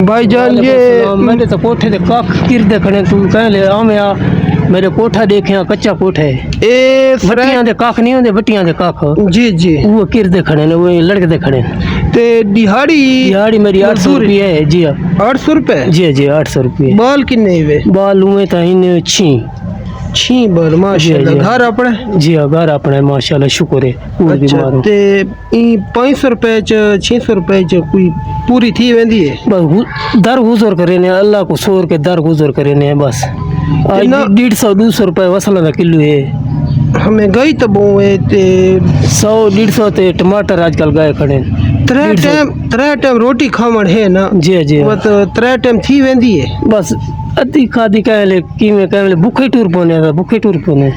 بھائی جان یہ میں نے تو کوٹھے دے کاک کردے کھڑے تو کہنے لے آمیا میرے کوٹھا دیکھیں کچا کوٹھا ہے اے وٹیاں دے کاک نہیں ہوندے وٹیاں دے کاک جی جی وہ کردے کھڑے نے وہ لڑکے دے کھڑے تے دیہاڑی میری 800 روپے ہے جی 800 روپے جی جی 800 روپے بال کنے ہوئے بال ہوئے تا ان 6 بال ماشاءاللہ گھر اپنے جی گھر اپنے ماشاءاللہ شکر ہے پوری بیماروں تے 500 روپے چ 600 روپے چ کوئی پوری تھی ویندی ہے بس در گزر کرے نے اللہ کو سور کے در گزر کرے نے بس آج 150-200 روپے وصلہ دا کلو ہے ہمیں گئی تو بہو ہے تے 100-150 تے ٹماٹر آج کل گئے کھڑے ترے ٹائم روٹی کھاون ہے نا جی جی بس 3 ٹائم تھی ویندی ہے بس ادھی کھادی کہلے کیویں کہلے بھوکے ٹور پونے بھوکے ٹور پونے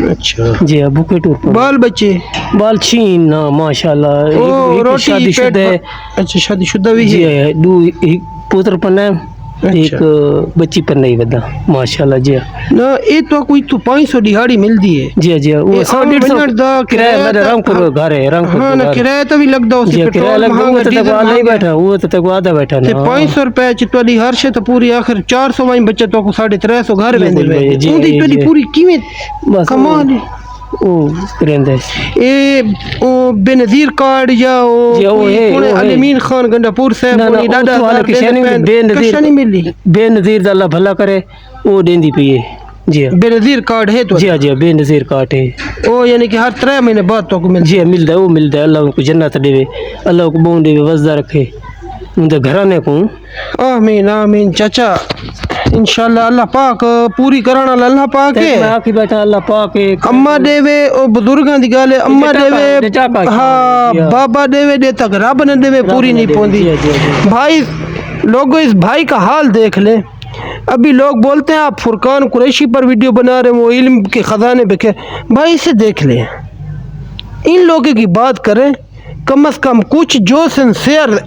اچھا جی بھوکے ٹور پونے بال بچے بال چھین نا ماشاءاللہ ایک شادی شدہ ہے اچھا شادی شدہ بھی جی ہے دو ایک پوتر پن ہے ایک بچی پر نہیں بدا ماشاءاللہ جی نا اے تو کوئی تو 500 دیہاڑی ملدی ہے جی جی وہ 150 کرایہ میرے رنگ پور گھر ہے رنگ پور ہاں نا کرایہ تو بھی لگدا اس کرایہ لگ وہ تو تک نہیں بیٹھا وہ تو تک آدھا بیٹھا نا 500 روپے چ تولی ہر شے تو پوری آخر 400 وائیں بچے تو کو 350 گھر ویندے اون دی پوری کیویں کمال او کرندے اے او بے نظیر کارڈ یا او علمین خان گنڈا پور صاحب نی ڈاڈا کشانی ملی بے نظیر دا اللہ بھلا کرے وہ دیندی پئی ہے جی بے نظیر کارڈ ہے تو جی جی بے نظیر کارڈ ہے او یعنی کہ ہر 3 مہینے بعد تو کو مل جی ملتا ہے وہ ملتا ہے اللہ ان کو جنت دے اللہ کو بون دے وزدہ رکھے ان دے گھرانے کو آمین آمین چچا انشاءاللہ اللہ پاک پوری کرانا اللہ پاک ہے میں آکھی بیٹھا اللہ پاک ہے اماں دے وے او بزرگاں دی گل ہے اماں دے وے ہاں بابا دے وے دے تک رب نے دے وے پوری نہیں پوندی بھائی لوگوں اس بھائی کا حال دیکھ لیں ابھی لوگ بولتے ہیں آپ فرقان قریشی پر ویڈیو بنا رہے ہیں وہ علم کے خزانے بکھے بھائی اسے دیکھ لیں ان لوگوں کی بات کریں کم از کم کچھ جو سنسیئر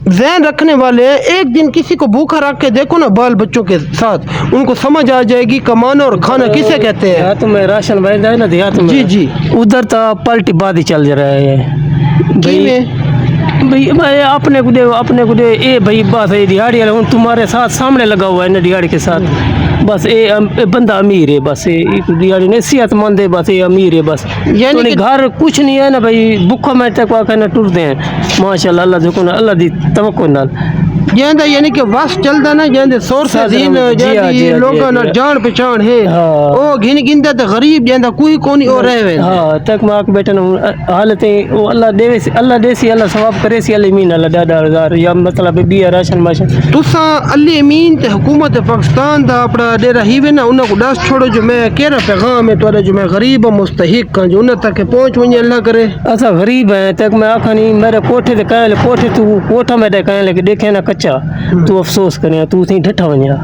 ذہن رکھنے والے ہیں ایک دن کسی کو بھوکا رکھ کے دیکھو نا بال بچوں کے ساتھ ان کو سمجھ آ جائے گی کمانا اور کھانا کسے کہتے ہیں دیہات میں راشن بھیجتا ہے نا دیہات میں جی جی ادھر تو پلٹی باد ہی چل رہا ہے بھائی اپنے کو دے اے بھائی بات ہے دیہڑی والا تمہارے ساتھ سامنے لگا ہوا ہے نا دیہڑی کے ساتھ بس اے بندہ امیر ہے بس دیہڑی نے صحت مند ہے بس اے امیر ہے بس یعنی گھر کچھ نہیں ہے نا بھائی بھوکا میں تک آ کے ٹرتے ہیں ماشاءاللہ اللہ جو اللہ دی توقع نال جہاں یعنی کہ وس چلدا نا جہاں سورس دین جہاں لوگاں نال جان پہچان ہے او گھن گندا تے غریب جہاں کوئی کونی او رہے وے ہاں تک میں آ بیٹھا حالت وہ اللہ دے سی اللہ ثواب کرے سی اللہ امین اللہ ڈاڈا ہزار یا مطلب بھی راشن ماشن تساں اللہ امین تے حکومت پاکستان دا اپنا ڈیرا ہی وے نا انہاں کو دس چھوڑو جو میں کہہ رہا پیغام ہے تواڈا جو میں غریب و مستحق ہاں جو انہاں تک پہنچ ونجے اللہ کرے اسا غریب ہیں تک میں آکھا نہیں میرے کوٹھے تے کہے کوٹھے تو کوٹھا میں دے کہے کہ دیکھے نا کچا تو افسوس کرے تو تھی ڈٹھا ونجا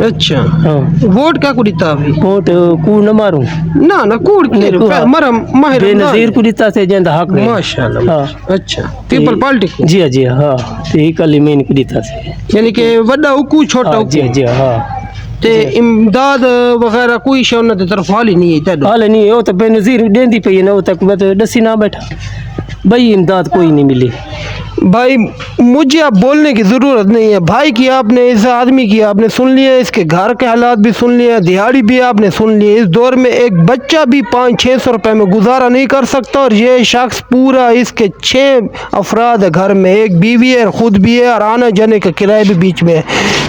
اچھا ہاں ووٹ کیا کو دیتا ابھی ووٹ کو نہ ماروں نہ کوڑ کے مرم ماہر بے نظیر کو دیتا سے جندا حق ہے ماشاءاللہ اچھا پیپل پارٹی کو جی جی ہاں تے کلی میں کو دیتا سے یعنی کہ وڈا کو چھوٹا جی جی ہاں تے امداد وغیرہ کوئی شے انہاں دی طرف حال ہی نہیں ہے حال نہیں او تے بے نظیر دیندی پئی نہ او تک میں دسی نہ بیٹھا بھائی امداد کوئی نہیں ملی بھائی مجھے اب بولنے کی ضرورت نہیں ہے بھائی کی آپ نے اس آدمی کی آپ نے سن لیا اس کے گھر کے حالات بھی سن لیا دیہڑی بھی آپ نے سن لی اس دور میں ایک بچہ بھی 500-600 روپے میں گزارا نہیں کر سکتا اور یہ شخص پورا اس کے 6 افراد ہے گھر میں ایک بیوی ہے خود بھی ہے اور آنا جانے کا کرایہ بھی بیچ میں ہے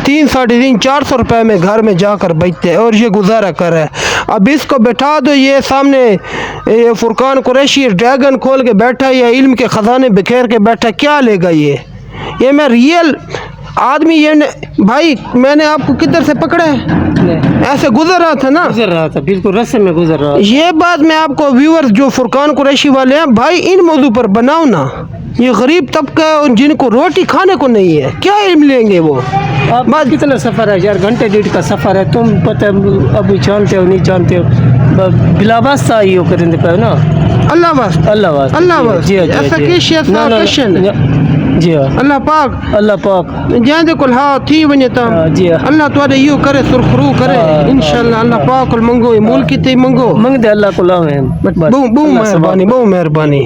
300-450 روپے میں گھر میں جا کر بیٹھتے ہیں اور یہ گزارا کر رہا ہے اب اس کو بٹھا دو یہ سامنے فرقان قریشی ڈریگن کھول کے بیٹھا یا علم کے خزانے بکھیر کے بیٹھا کیا لے گا یہ میں ریئل آدمی یہ بھائی میں نے آپ کو کدھر سے پکڑا ہے ایسے گزر رہا تھا نا گزر رہا تھا بالکل رستے میں گزر رہا یہ بات میں آپ کو ویورز جو فرقان قریشی والے ہیں بھائی ان موضوع پر بناؤ نا یہ غریب طبقہ جن کو روٹی کھانے کو نہیں ہے کیا علم لیں گے وہ بات کتنا سفر ہے 4 گھنٹے ڈیڑھ کا سفر ہے تم پتہ ابھی جانتے ہو نہیں جانتے ہو بلا واسطہ ہی ہو کریں پہ نا اللہ واسطہ اللہ واسطہ اللہ واسطہ جی ایسا کیشیت کوشچن جی اللہ پاک جہاں دے کل ہاں تھی ونجے تا اللہ تو یو کرے سرخرو کرے انشاءاللہ اللہ پاک منگو ملک تے منگو منگ دے اللہ کو لاویں بہو مہربانی